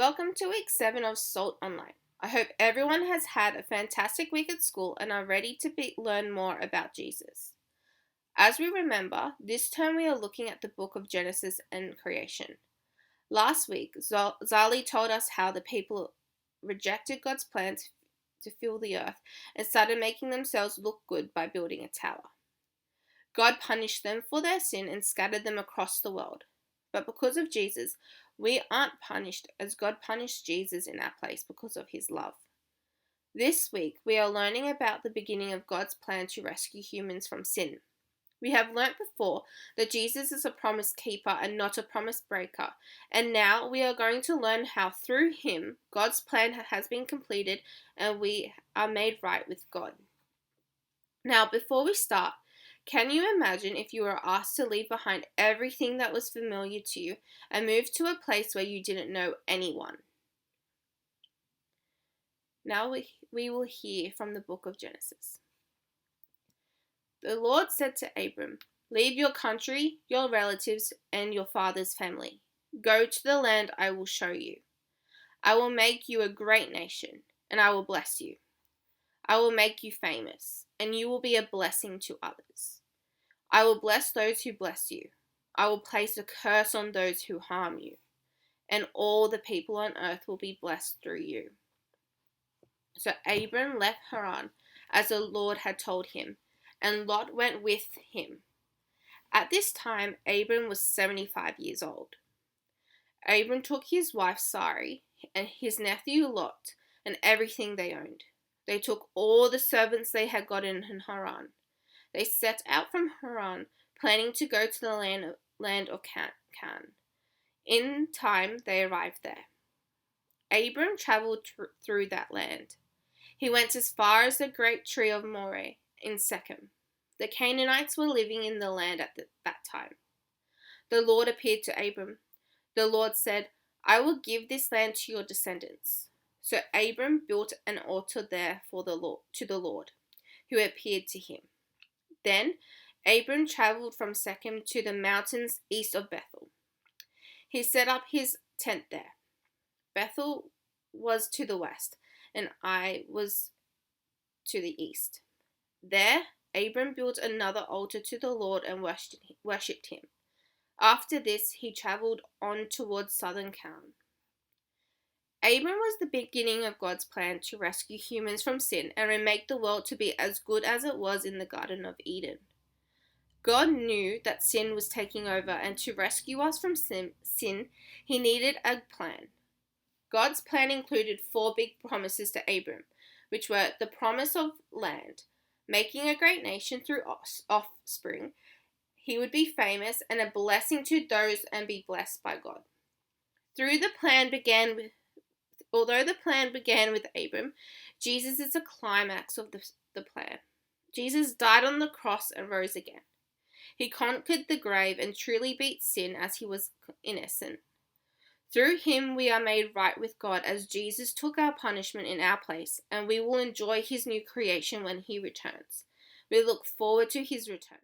Welcome to week 7 of Salt Online. I hope everyone has had a fantastic week at school and are ready to learn more about Jesus. As we remember, this term we are looking at the book of Genesis and creation. Last week, Zali told us how the people rejected God's plans to fill the earth and started making themselves look good by building a tower. God punished them for their sin and scattered them across the world. But because of Jesus, we aren't punished as God punished Jesus in our place because of his love. This week, we are learning about the beginning of God's plan to rescue humans from sin. We have learnt before that Jesus is a promise keeper and not a promise breaker, and now we are going to learn how through him, God's plan has been completed and we are made right with God. Now, before we start, can you imagine if you were asked to leave behind everything that was familiar to you and move to a place where you didn't know anyone? Now we will hear from the book of Genesis. The Lord said to Abram, "Leave your country, your relatives, and your father's family. Go to the land I will show you. I will make you a great nation, and I will bless you. I will make you famous, and you will be a blessing to others. I will bless those who bless you. I will place a curse on those who harm you, and all the people on earth will be blessed through you." So Abram left Haran, as the Lord had told him, and Lot went with him. At this time, Abram was 75 years old. Abram took his wife Sarai and his nephew Lot and everything they owned. They took all the servants they had gotten in Haran. They set out from Haran, planning to go to the land of Canaan. In time, they arrived there. Abram traveled through that land. He went as far as the great tree of Moreh in Shechem. The Canaanites were living in the land at that time. The Lord appeared to Abram. The Lord said, "I will give this land to your descendants." So Abram built an altar there to the Lord, who appeared to him. Then Abram traveled from Shechem to the mountains east of Bethel. He set up his tent there. Bethel was to the west, and Ai was to the east. There, Abram built another altar to the Lord and worshipped him. After this, he traveled on towards southern Canaan. Abram was the beginning of God's plan to rescue humans from sin and remake the world to be as good as it was in the Garden of Eden. God knew that sin was taking over, and to rescue us from sin, he needed a plan. God's plan included 4 big promises to Abram, which were the promise of land, making a great nation through offspring, he would be famous, and a blessing to those and be blessed by God. Although the plan began with Abram, Jesus is the climax of the plan. Jesus died on the cross and rose again. He conquered the grave and truly beat sin as he was innocent. Through him we are made right with God as Jesus took our punishment in our place, and we will enjoy his new creation when he returns. We look forward to his return.